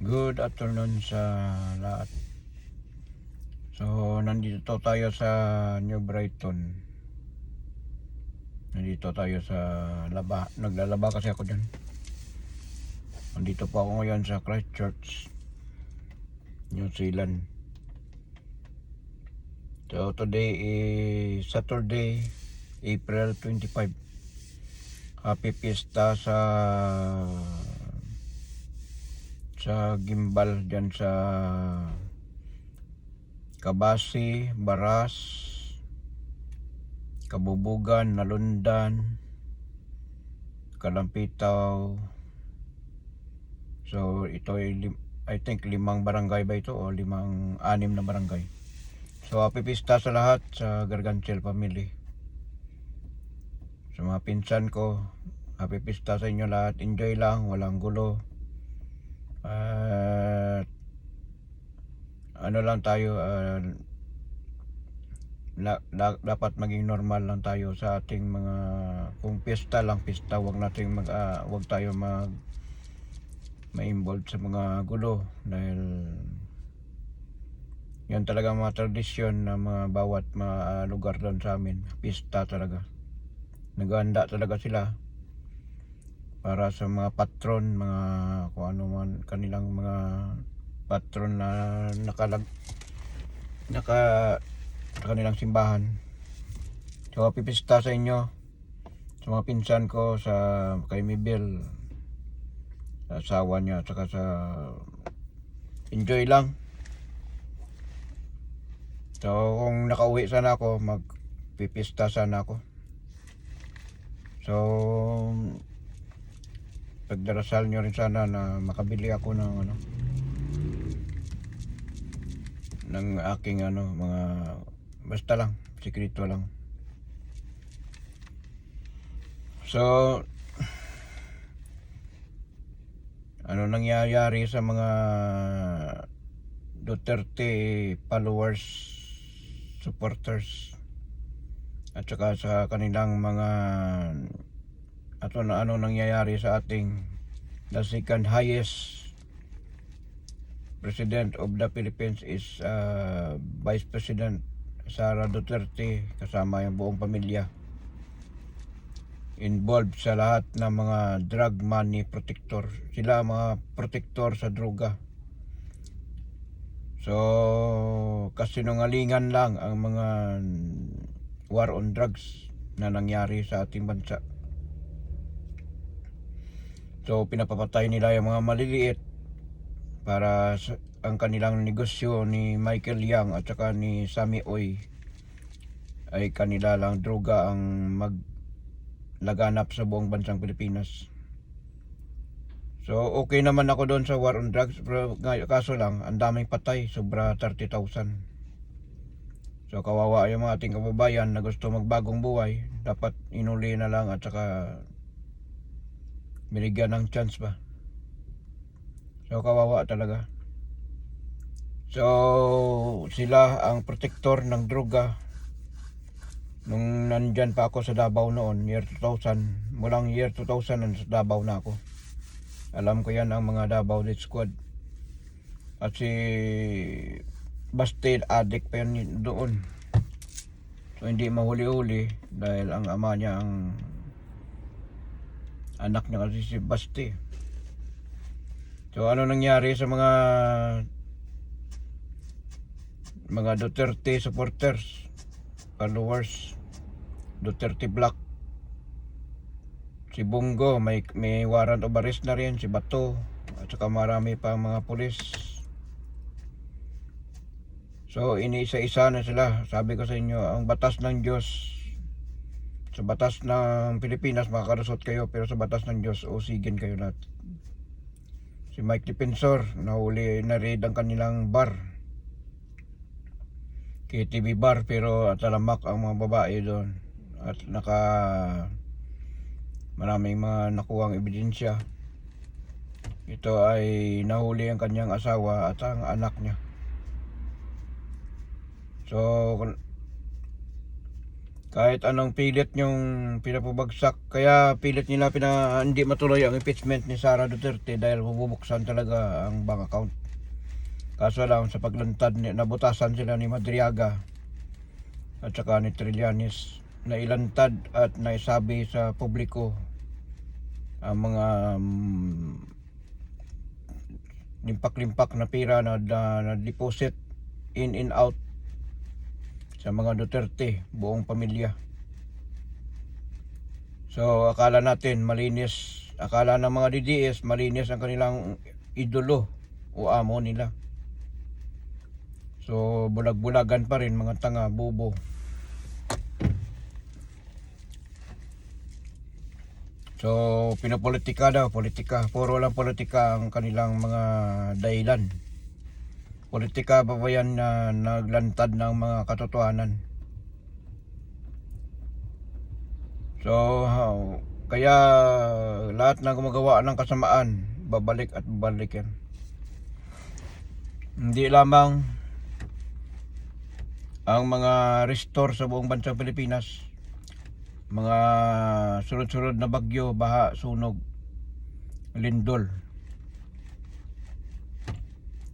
Good afternoon sa lahat. So, nandito tayo sa New Brighton. Nandito tayo sa laba. Naglalaba kasi ako dyan. Nandito po ako ngayon sa Christchurch, New Zealand. So, today is Saturday, April 25. Happy Fiesta sa Gimbal dyan sa Kabasi, Baras, Kabubugan, Nalundan, Kalampitaw. So ito ay I think 5 barangay ba ito o 6 na barangay. So happy Fiesta sa lahat sa Gargancel family. Sa mga pinsan ko, happy Fiesta sa inyo lahat. Enjoy lang, walang gulo. Ano lang tayo, dapat maging normal lang tayo sa ating mga, kung pista lang pista, wag tayo ma-involve sa mga gulo, dahil yan talaga mga tradisyon na mga bawat lugar doon sa amin. Pista talaga, naghahanda talaga sila para sa mga patron, mga kung ano man kanilang mga patron na naka kanilang simbahan. So happy Fiesta sa inyo, sa mga pinsan ko, sa kay Mibel, sa asawa niya, at saka sa enjoy lang. So kung nakauwi sana ako, magpipista sana ako. So pagdarasal nyo rin sana na makabili ako ng aking mga, basta lang, sikreto lang. So ano nangyayari sa mga Duterte followers, supporters, at saka sa kanilang mga ano nangyayari sa ating the second highest President of the Philippines is Vice President Sara Duterte, kasama yung buong pamilya, involved sa lahat ng mga drug money protector. Sila mga protector sa droga. So kasinungalingan lang ang mga war on drugs na nangyari sa ating bansa. So pinapapatay nila yung mga maliliit para ang kanilang negosyo ni Michael Yang at saka ni Sammy Oy ay kanila lang droga ang maglaganap sa buong bansang Pilipinas. So okay naman ako doon sa war on drugs, pero kaso lang ang daming patay, sobra 30,000. So kawawa yung mga ating kababayan na gusto magbagong buhay, dapat inuli na lang at saka binigyan ng chance ba. So kawawa talaga. So sila ang protector ng droga. Nung nandyan pa ako sa Davao noon, year 2000, mulang year 2000 sa Davao na ako. Alam ko yan ang mga Davao Death Squad. At si Bastille addict pa yan doon. So hindi mahuli-huli dahil ang ama niya, ang anak niya kasi si Basti. So ano nangyari sa mga Duterte supporters, followers, Duterte Black? Si Bongo may warrant of arrest na rin, si Bato, at saka marami pa mga pulis. So iniisa-isa na sila. Sabi ko sa inyo, ang batas ng Diyos, sa batas ng Pilipinas makakarusot kayo, pero sa batas ng Diyos usigin kayo lahat. Si Mike Defensor, nahuli na raid ang kanilang bar, KTV bar, pero talamak ang mga babae doon at maraming mga nakuhang ebidensya. Ito ay nahuli ang kanyang asawa at ang anak niya. So Kahit anong pilit yung pinapabagsak, kaya pilit nila hindi matuloy ang impeachment ni Sara Duterte dahil bubuksan talaga ang bank account. Kaso lang sa paglantad, nabutasan sila ni Madriaga at saka ni Trillanes na ilantad at naisabi sa publiko ang mga limpak-limpak na pira na deposit in and out sa mga Duterte, buong pamilya. So akala natin malinis, akala ng mga DDS malinis ang kanilang idolo o amo nila. So bulag-bulagan pa rin, mga tanga, bobo. So pinopolitika daw, politika, puro lang politika ang kanilang mga dahilan. Politika ba yan na naglantad ng mga katotohanan? So kaya lahat na gumagawa ng kasamaan, babalik at babalik yan. Hindi lamang ang mga restore sa buong bansang Pilipinas, mga sunod-sunod na bagyo, baha, sunog, lindol.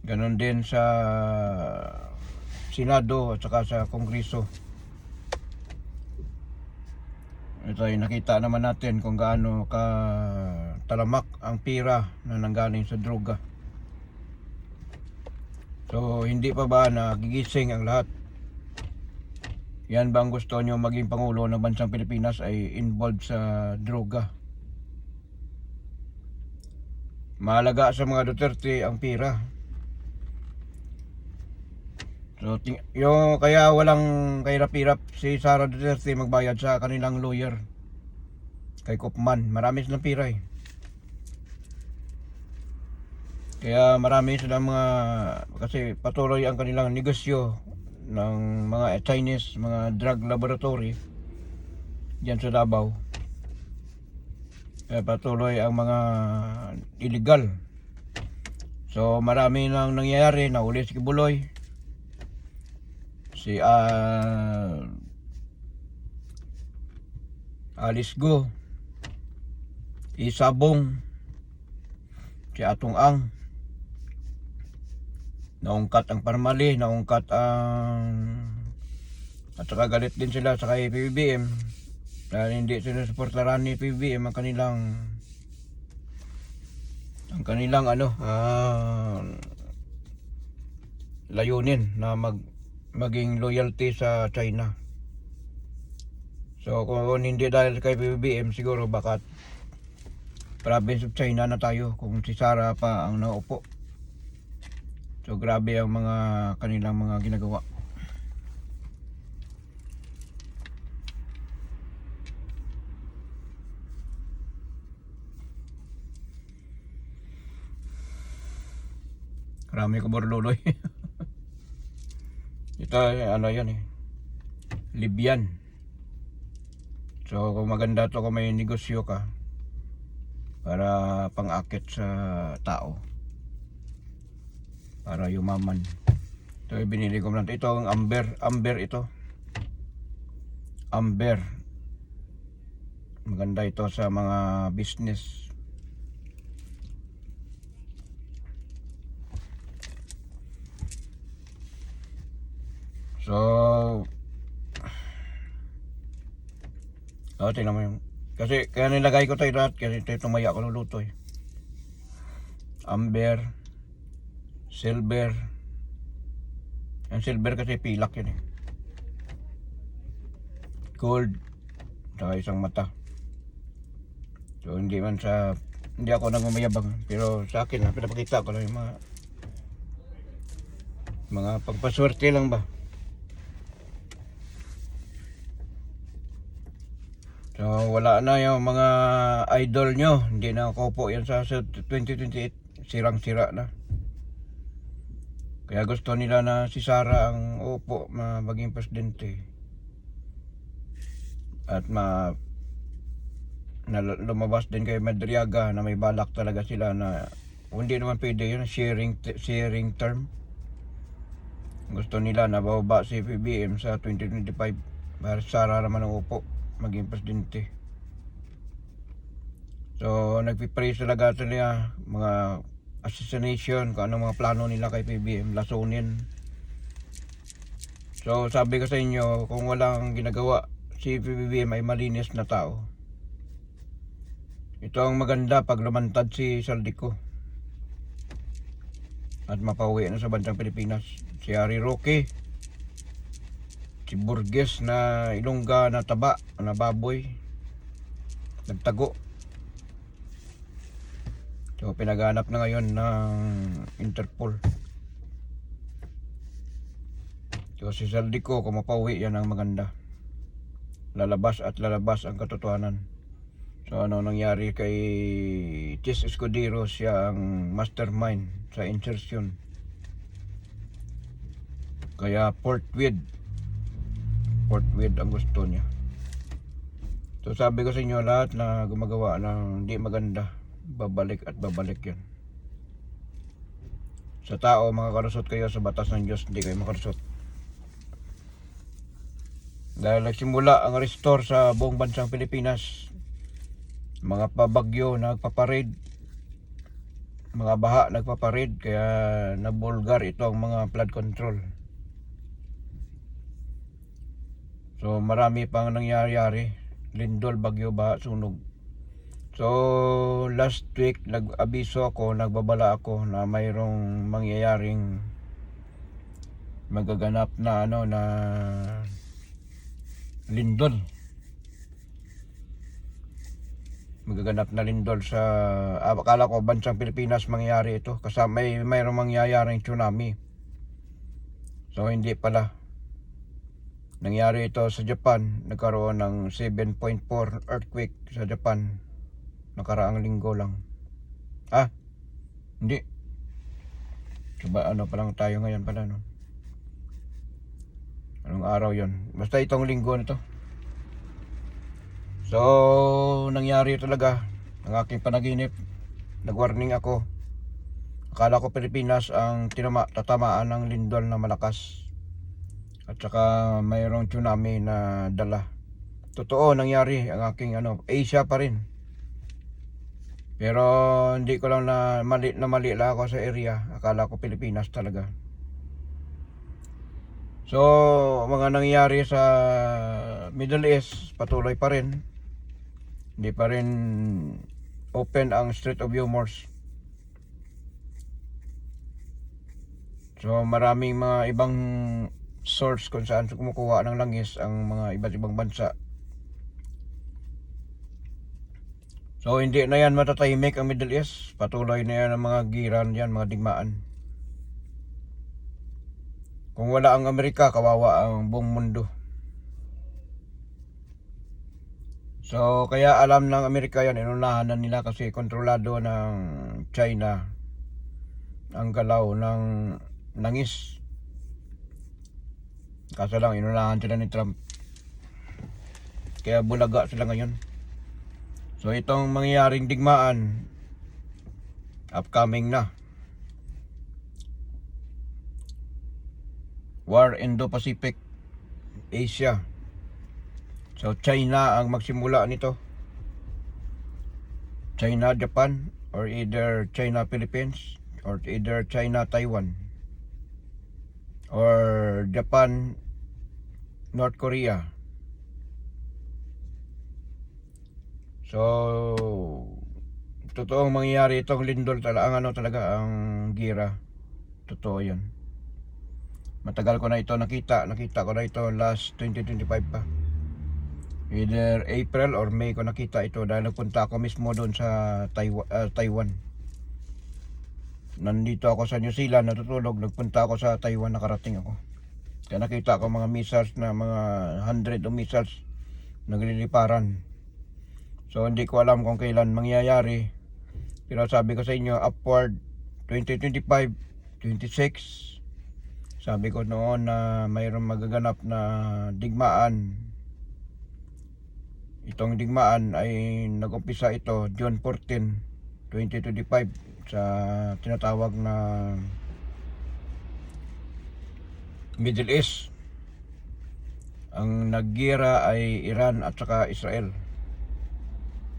Ganon din sa Senado at saka sa Kongreso. Ito ay nakita naman natin kung gaano ka talamak ang pira na nanggaling sa droga. So hindi pa ba nagigising ang lahat? Yan ba ang gusto nyo maging Pangulo ng bansang Pilipinas ay involved sa droga? Mahalaga sa mga Duterte ang pira. So kaya walang kahirap-hirap si Sara Duterte magbayad sa kanilang lawyer kay Koopman. Marami silang pira eh. Kaya marami silang kasi patuloy ang kanilang negosyo ng mga Chinese, mga drug laboratory diyan sa Davao. Kaya patuloy ang mga illegal. So marami nang nangyayari, nahuli si Kibuloy, si Alice Go, Isabong, si Atong Ang, naungkat ang Parmali, naungkat ang at saka galit din sila sa kay PBBM dahil hindi sila suportaran ni PBBM ang kanilang layunin na maging loyalty sa China. So kung hindi dahil kay PBBM, siguro baka province of China na tayo kung si Sara pa ang naupo. So grabe ang kanilang mga ginagawa. Marami ko borloloy. Ito yan eh, Libyan. So kung maganda to kung may negosyo ka para pang-akit sa tao, para yumaman. Ito binili ko lang. Ito ang Amber ito. Amber. Maganda ito sa mga business. So tingnan mo yung kasi kaya nilagay ko tayo lahat kasi ito tumaya ako ng luto eh. Amber, silver. Ang silver kasi pilak yun eh. Gold, saka isang mata. So hindi ako nagmamayabang, pero sa akin pinapakita ko lang yung mga pagpaswerte lang ba. So wala na yung mga idol nyo, hindi na kaupo yan sa 2028, sirang-sira na. Kaya gusto nila na si Sara ang upo maging presidente. At lumabas din kay Madriaga na may balak talaga sila na hindi naman pwede yun, sharing term. Gusto nila na bababa si PBM sa 2025. para Sara naman ang upo maging presidente. So nagpipray talaga sila mga assassination, kung ano mga plano nila kay PBM, lasunin. So sabi ko sa inyo, kung walang ginagawa si PBBM ay malinis na tao. Ito ang maganda pag lumantad si Saldico at mapauwi na sa bansang Pilipinas. Si Harry Roque, si Burgess na Ilongga na taba, na baboy, nagtago. So pinaghanap na ngayon ng Interpol. So si Saldico, kung mapauwi, yan ang maganda. Lalabas at lalabas ang katotohanan. So ano nangyari kay Chis Escudero, siya ang mastermind sa insertion. Kaya forthwith ang gusto niya. So sabi ko sa inyo, lahat na gumagawa ng hindi maganda, babalik at babalik yan. Sa tao, makakalusot kayo, sa batas ng Diyos hindi kayo makalusot. Dahil nagsimula ang restore sa buong bansang Pilipinas, mga pabagyo nagpaparid, mga baha nagpaparid, kaya nabulgar ito ang mga flood control. So marami pang nangyayari, lindol, bagyo, baha, sunog. So last week nag-abiso ako, nagbabala ako na mayroong mangyayaring magaganap na na lindol. Magaganap na lindol sa akala ko bansang Pilipinas mangyayari ito, kasi mayroong mangyayaring tsunami. So hindi pala. Nangyari ito sa Japan, nagkaroon ng 7.4 earthquake sa Japan nakaraang linggo lang. Hindi. Diba ano pa lang tayo ngayon pala, no? Anong araw yon? Basta itong linggo na to. So nangyari talaga ang aking panaginip. Nag-warning ako. Akala ko Pilipinas ang tatamaan ng lindol na malakas, at saka mayroong tsunami na dala. Totoo, nangyari ang aking Asia pa rin. Pero hindi ko lang na mali lang ako sa area. Akala ko Pilipinas talaga. So mga nangyayari sa Middle East patuloy pa rin. Hindi pa rin open ang Strait of Hormuz. So maraming mga ibang source kung saan kumukuha ng langis ang mga iba't ibang bansa. So hindi na yan matatahimik ang Middle East. Patuloy na yan ang mga giran yan, mga digmaan. Kung wala ang Amerika, kawawa ang buong mundo. So kaya alam ng Amerika yan, inunahan na nila kasi kontrolado ng China ang galaw ng langis. Kaso lang inunahan sila ni Trump, kaya bulaga sila ngayon. So itong mangyayaring digmaan upcoming na. War Indo-Pacific, Asia. So China ang magsimula nito. China, Japan, or either China, Philippines, or either China, Taiwan, or Japan, North Korea. So totoong mangyayari itong lindol talaga, ang gira. Totoo yan. Matagal ko na ito nakita ko na ito last 2025 pa. Either April or May ko nakita ito, dahil nagpunta ako mismo doon sa Taiwan. Nandito ako sa New Zealand natutulog, nagpunta ako sa Taiwan, nakarating ako. Kaya nakita ko mga missiles na mga 100 of missiles nagliliparan. So hindi ko alam kung kailan mangyayari. Pero sabi ko sa inyo, upward 2025, 26. Sabi ko noon na mayroong magaganap na digmaan. Itong digmaan ay nag-umpisa ito June 14, 2025 sa tinatawag na Middle East. Ang naggira ay Iran at saka Israel.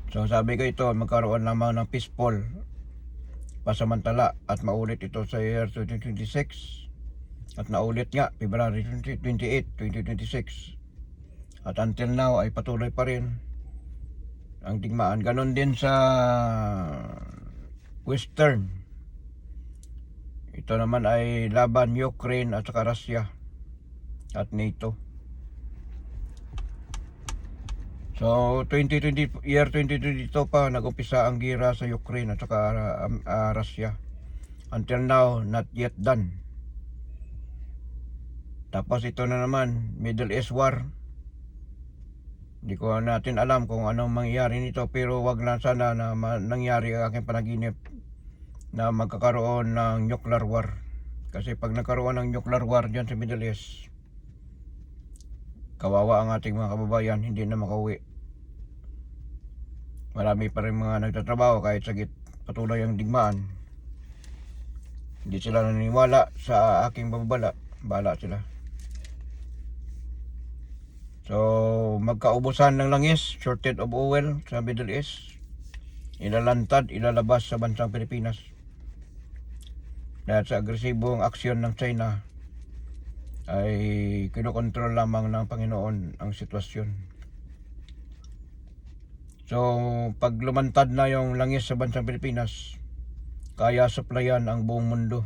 So sabi ko ito, magkaroon lamang ng peaceful pasamantala at maulit ito sa year 2026 at naulit nga February 28, 2026 at until now ay patuloy pa rin ang digmaan. Ganon din sa Western. Ito naman ay laban Ukraine at saka Russia at NATO. So year 2022 pa nag-umpisa ang gira sa Ukraine at saka Russia. Until now, not yet done. Tapos ito na naman, Middle East War. Hindi ko natin alam kung anong mangyayari nito, pero wag lang sana na nangyari ang aking panaginip na magkakaroon ng nuclear war. Kasi pag nagkaroon ng nuclear war dyan sa Middle East, kawawa ang ating mga kababayan, hindi na makauwi. Marami pa rin mga nagtatrabaho kahit sagit patuloy ang digmaan. Hindi sila naniniwala sa aking babala. Bala sila. So magkaubusan ng langis, shortage of oil sa Middle East. Ilalantad, ilalabas sa bansang Pilipinas. Dahil sa agresibong aksyon ng China ay kinokontrol lamang ng Panginoon ang sitwasyon. So pag lumantad na yung langis sa bansang Pilipinas, kaya supplyan ang buong mundo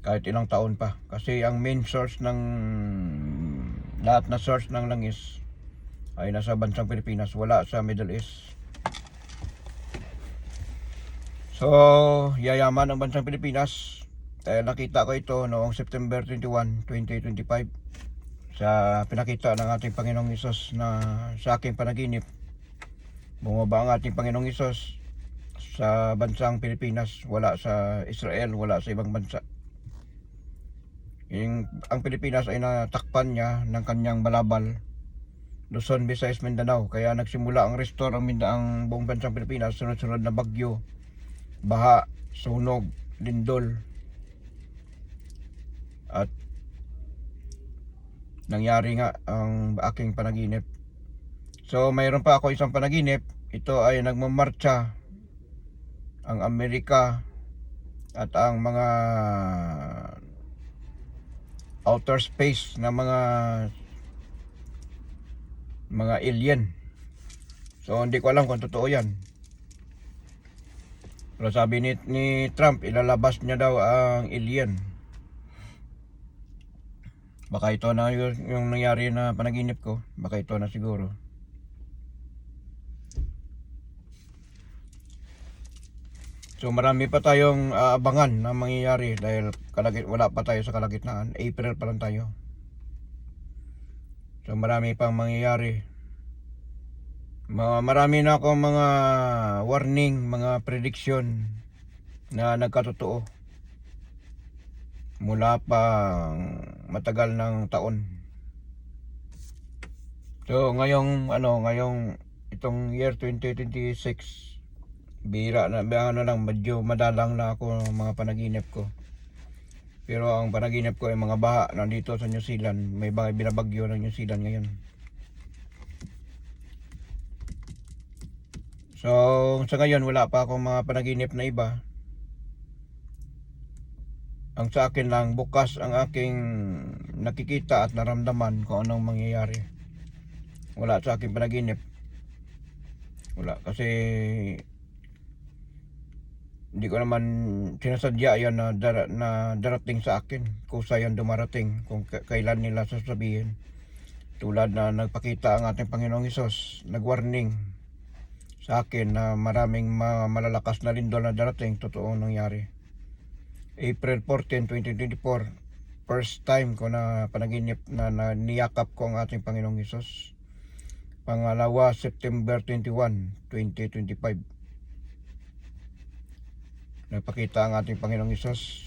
kahit ilang taon pa. Kasi ang main source ng lahat na source ng langis ay nasa bansang Pilipinas, wala sa Middle East. So yayaman ang bansang Pilipinas. Dahil nakita ko ito noong September 21, 2025 sa pinakita ng ating Panginoong Hesus na sa aking panaginip. Bumaba ang ating Panginoong Hesus sa bansang Pilipinas, wala sa Israel, wala sa ibang bansa. Ang Pilipinas ay natakpan niya ng kanyang balabal, Luzon, Visayas, Mindanao. Kaya nagsimula ang restore ang buong bansang Pilipinas. Sunod-sunod na bagyo, baha, sunog, lindol. At nangyari nga ang aking panaginip. So mayroon pa ako isang panaginip. Ito ay nagmamarcha ang Amerika at ang mga outer space na mga alien. So hindi ko alam kung totoo yan. Pero sabi ni Trump, ilalabas niya daw ang alien. Baka ito na yung nangyari na panaginip ko. Baka ito na siguro. So marami pa tayong aabangan na mangyayari dahil wala pa tayo sa kalagitnaan. April pa lang tayo. So marami pang mangyayari. Marami na akong mga warning, mga prediction na nagkatotoo mula pa matagal ng taon. So ngayong itong year 2026, bira na lang, medyo madalang na ako ng mga panaginip ko. Pero ang panaginip ko ay mga baha nandito sa New Zealand. May binabagyo ng New Zealand ngayon. So sa ngayon wala pa akong mga panaginip na iba. Ang sa akin lang, bukas ang aking nakikita at naramdaman kung anong mangyayari. Wala sa aking panaginip. Wala, kasi hindi ko naman sinasadya yan na darating sa akin. Kusa yan dumarating kung kailan nila sasabihin. Tulad na nagpakita ang ating Panginoong Hesus, nag-warning sa akin na maraming malalakas na lindol na darating. Totoo nangyari. April 14, 2024, first time ko na panaginip na niyakap ko ang ating Panginoong Hesus. Pangalawa, September 21, 2025. Nagpakita ang ating Panginoong Hesus.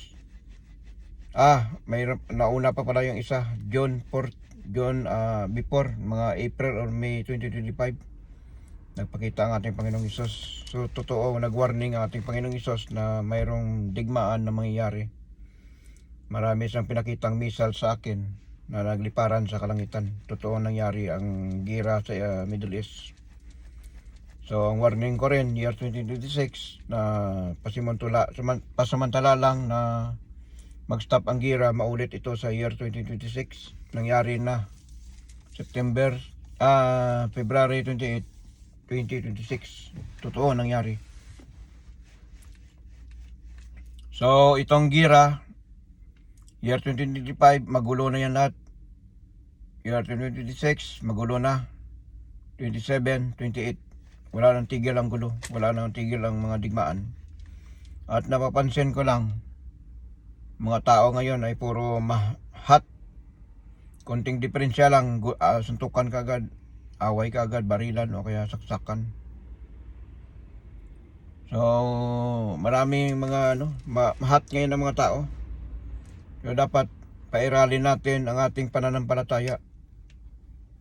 May nauna pa pala yung isa, before, mga April or May 2025. Nagpakita ang ating Panginoong Hesus. So totoo, nag-warning ang ating Panginoong Hesus na mayroong digmaan na mangyayari. Marami siyang pinakitang misal sa akin na nagliparan sa kalangitan. Totoo nangyari ang gira sa Middle East. So ang warning ko rin, year 2026 na pasamantala lang na mag-stop ang gira, maulit ito sa year 2026. Nangyari na February 28, 2026. Totoo nangyari. So itong gira, year 2025, magulo na yan lahat. Year 2026, magulo na. 27, 28, wala nang tigil ang gulo. Wala nang tigil ang mga digmaan. At napapansin ko lang, mga tao ngayon ay puro hot. Konting diferensya lang, suntukan kagad, away kagad, barilan o kaya saksakan. So, maraming mga hot ngayon ang mga tao. So dapat pairalin natin ang ating pananampalataya,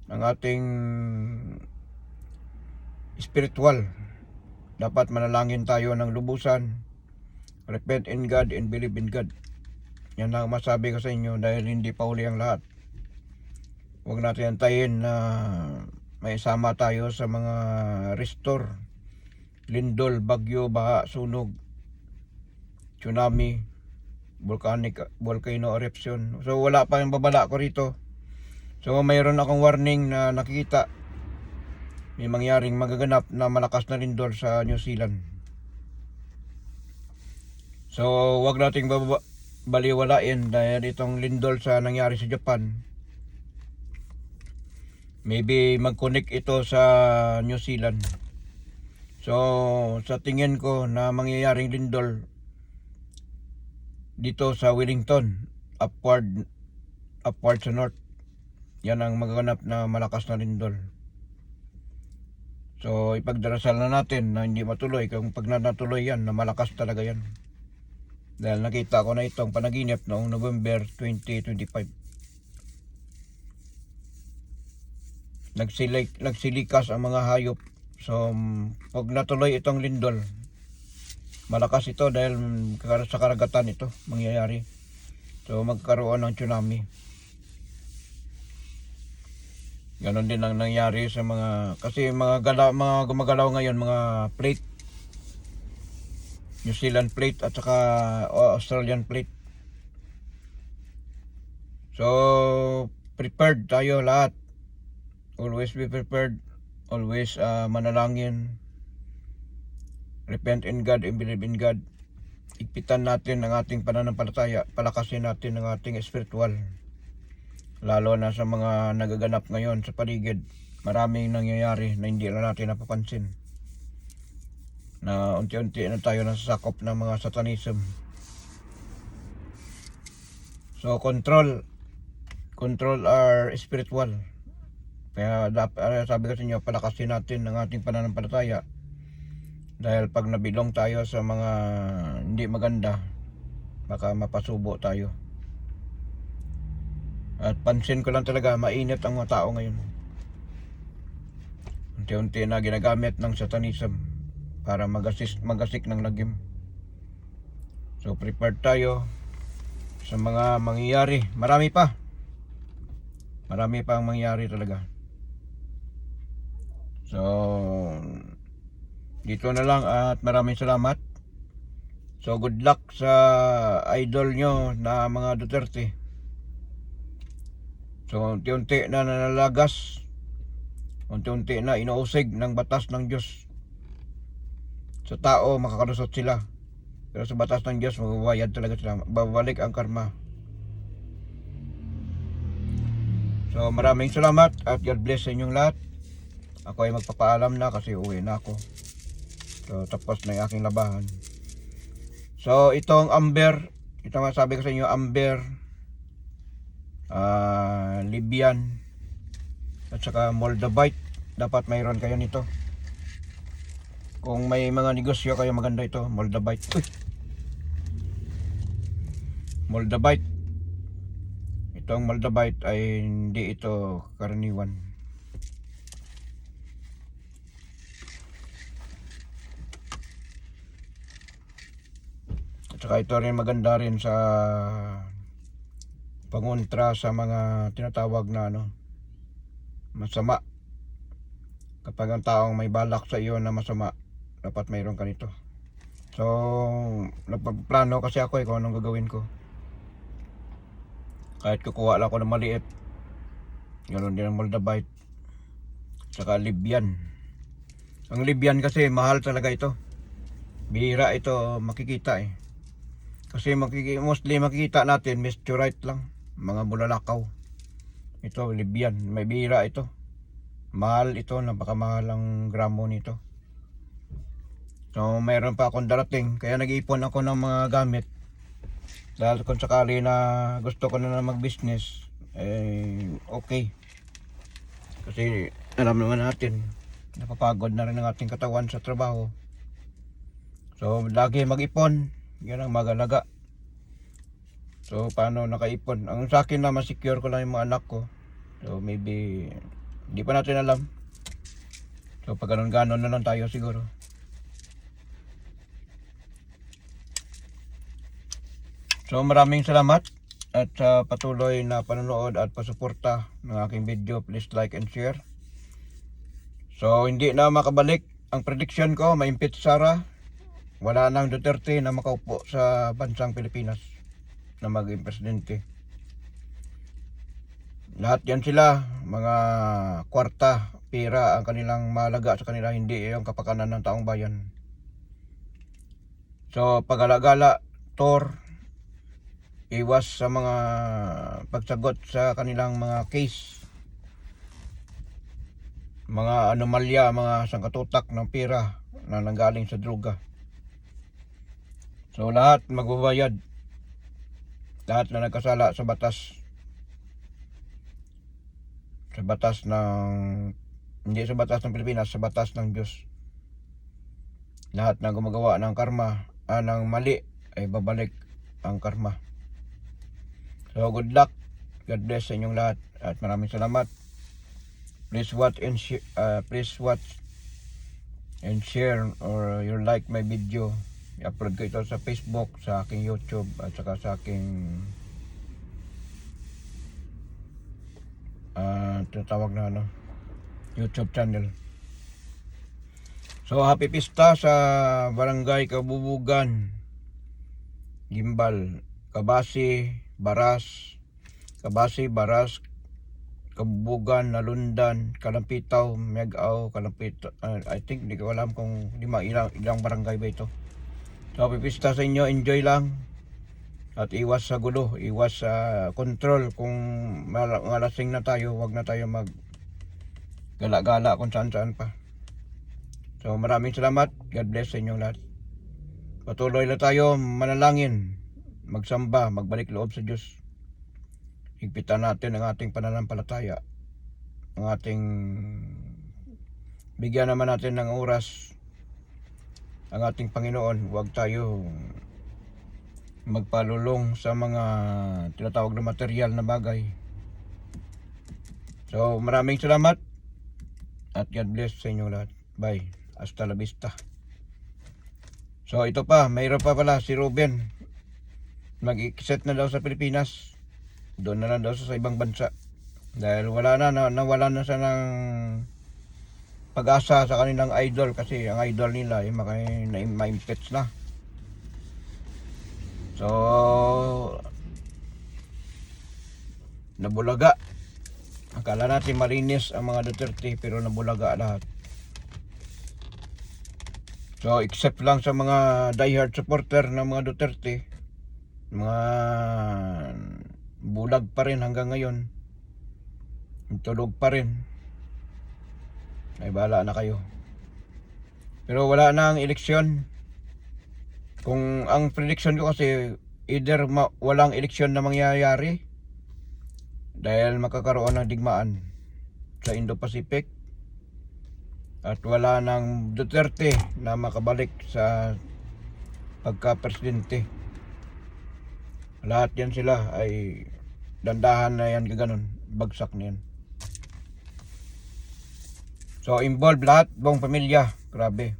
ang ating spiritual. Dapat manalangin tayo ng lubusan, repent in God and believe in God. Yan ang masabi ko sa inyo, dahil hindi pa uli ang lahat. Huwag natin antayin na may sama tayo sa mga restore, lindol, bagyo, baha, sunog, tsunami, volcano eruption. So wala pa yung babala ko rito. So mayroon akong warning na nakikita may mangyaring magaganap na malakas na lindol sa New Zealand. So wag nating baliwalain dahil itong lindol sa nangyari sa Japan, maybe mag-connect ito sa New Zealand. So sa tingin ko na mangyayaring lindol dito sa Wellington, upward sa north. Yan ang magaganap na malakas na lindol. So ipagdarasal na natin na hindi matuloy. Kung pag natuloy yan, na malakas talaga yan. Dahil nakita ko na itong panaginip noong November 2025. Nagsilikas ang mga hayop. So pag natuloy itong lindol, malakas ito dahil sa karagatan ito mangyayari. So magkaroon ng tsunami. Ganon din ang nangyari sa kasi mga gumagalaw ngayon, mga plate, New Zealand plate at saka Australian plate. So prepared tayo lahat. Always be prepared. Always manalangin. Repent in God and believe in God. Igpitan natin ang ating pananampalataya. Palakasin natin ang ating spiritual. Lalo na sa mga nagaganap ngayon sa paligid. Maraming nangyayari na hindi na natin napapansin. Na unti-unti na tayo nasasakop ng mga satanism. So control our spiritual. Kaya sabi ko sa inyo, palakasin natin ang ating pananampalataya. Dahil pag nabilong tayo sa mga hindi maganda, baka mapasubo tayo. At pansin ko lang talaga, mainit ang mga tao ngayon. Unti-unti na ginagamit ng satanism para magasik ng lagim. So prepared tayo sa mga mangyayari. Marami pa ang mangyayari talaga. So dito na lang at maraming salamat. So good luck sa idol nyo na mga Duterte. So unti-unti na nalalagas, unti-unti na inuusig ng batas ng Diyos. Sa tao makakalusot sila, pero sa batas ng Diyos magbabayad talaga sila. Babalik ang karma. So maraming salamat at God bless sa inyong lahat. Ako ay magpapaalam na kasi uwi na ako. So tapos na yung aking labahan. So itong Amber, ito masabi ko sa inyo, Amber, Libyan at saka Moldavite, dapat mayroon kayo nito. Kung may mga negosyo kayo, maganda ito, Moldavite. Moldavite. Itong Moldavite ay hindi ito karaniwan. At saka ito rin maganda rin sa pangontra sa mga tinatawag na masama. Kapag ang taong may balak sa iyo na masama, dapat mayroon ka nito. So, nagpaplano kasi ako kung anong gagawin ko. Kahit kukuha lang ako ng maliit, ganoon din ang Moldavite, saka Libyan. Ang Libyan kasi mahal talaga ito. Bihira ito makikita Kasi mostly makikita natin meteorite lang, mga bulalakaw. Ito Libyan, may bihira ito. Mahal ito, napakamahal ang gramo nito. So mayroon pa akong darating, kaya nag-iipon ako ng mga gamit. Dahil kung sakali na gusto ko na mag-business, okay. Kasi alam naman natin, napapagod na rin ang ating katawan sa trabaho. So lagi mag-ipon, yan ang magalaga. So paano nakaipon? Ang sa akin na ma-secure ko lang yung mga anak ko. So maybe, hindi pa natin alam. So pag ganon-ganon na lang tayo siguro. So maraming salamat at sa patuloy na panonood at pasuporta ng aking video. Please like and share. So hindi na makabalik ang prediction ko, maimpit Sara. Wala nang Duterte na makaupo sa bansang Pilipinas na maging presidente. Lahat yan sila, mga kwarta, pera ang kanilang mahalaga sa kanila, hindi yung kapakanan ng taong bayan. So pag-alagala, iwas sa mga pagsagot sa kanilang mga case, mga anomalya, mga sangkatutak ng pera na nanggaling sa droga. So lahat magbabayad, lahat na nagkasala sa batas ng, hindi sa batas ng Pilipinas, sa batas ng Diyos. Lahat na gumagawa ng karma, ng mali, ay babalik ang karma. So good luck, God bless sa inyong lahat at maraming salamat. Please watch and share or you like my video. I-upload ko ito sa Facebook, sa aking YouTube at saka sa aking tinatawag na YouTube channel. So happy pista sa Barangay Kabubugan, Gimbal, Kabasi, Baras, Kabubugan, Nalundan, Kalampitaw, Megaw, Kalampitaw. I think hindi ko alam kung ilang barangay ba ito. So happy pista sa inyo, enjoy lang. At iwas sa gulo, iwas sa control. Kung malasing na tayo, wag na tayo mag gala-gala kung saan-saan pa. So maraming salamat, God bless sa inyong lahat. Patuloy na tayo manalangin, magsamba, magbalik loob sa Diyos. Higpitan natin ang ating pananampalataya, bigyan naman natin ng oras ang ating Panginoon. Huwag tayo magpalulong sa mga tinatawag na material na bagay. So maraming salamat at God bless sa inyong lahat. Bye, hasta la vista. So ito pa, mayroon pa pala si Ruben, mag-exit na daw sa Pilipinas. Doon na lang daw sa ibang bansa. Dahil nawala na siya ng pag-asa sa kanilang idol. Kasi ang idol nila ay ma-impets na. So nabulaga. Akala natin malinis ang mga Duterte, pero nabulaga lahat. So except lang sa mga diehard supporter ng mga Duterte, mga bulag pa rin hanggang ngayon, tulog pa rin, ay bahala na kayo. Pero wala na ang eleksyon. Kung ang prediction ko kasi, either walang eleksyon na mangyayari dahil makakaroon ng digmaan sa Indo-Pacific, at wala ng Duterte na makabalik sa pagka-presidente. Lahat yan sila ay dandahan na yan, gaganon, bagsak na yan. So involved lahat, buong pamilya, grabe.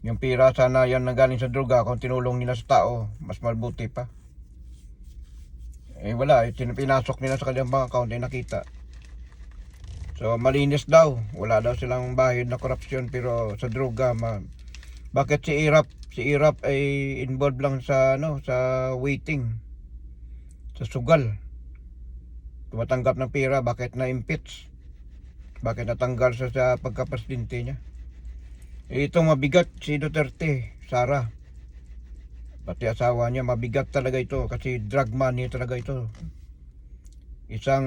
Yung pira sana yan nanggaling sa droga, kung tinulong nila sa tao, mas mabuti pa. Eh wala, pinasok nila sa kanilang bank account ay nakita. So malinis daw, wala daw silang bahid na korupsyon, pero sa droga bakit si Irap ay involved lang sa sa waiting, sa sugal. Tumatanggap ng pera, bakit na-impeach? Bakit natanggal siya sa pagka-presidente niya? Ito mabigat si Duterte, Sara. Pati asawa niya, mabigat talaga ito kasi drug money talaga ito. Isang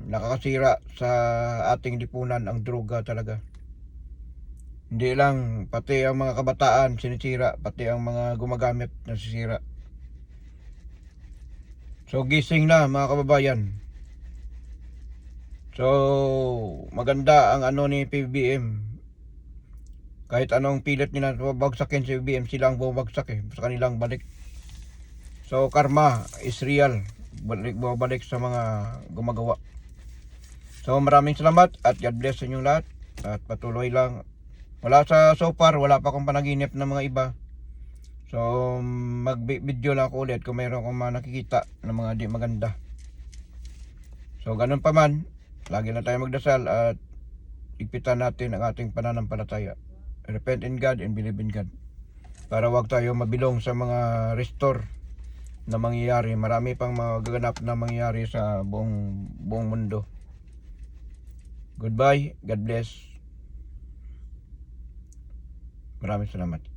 nakakasira sa ating lipunan ang droga talaga. Hindi lang, pati ang mga kabataan sinisira, pati ang mga gumagamit nasisira. So gising na mga kababayan. So maganda ang ni PBBM. Kahit anong pilit nila babagsakin si PBBM, sila ang bumagsak sa kanilang balik. So karma is real. Balik sa mga gumagawa. So maraming salamat at God bless sa inyong lahat. At patuloy lang. So far, wala pa akong panaginip ng mga iba. So mag-video lang ako ulit kung mayroon akong mga nakikita ng mga di maganda. So ganun pa man, lagi na tayo magdasal at igpitan natin ang ating pananampalataya. Repent in God and believe in God. Para wag tayo mabilong sa mga restore na mangyayari. Marami pang magaganap na mangyayari sa buong mundo. Goodbye. God bless. Maraming salamat.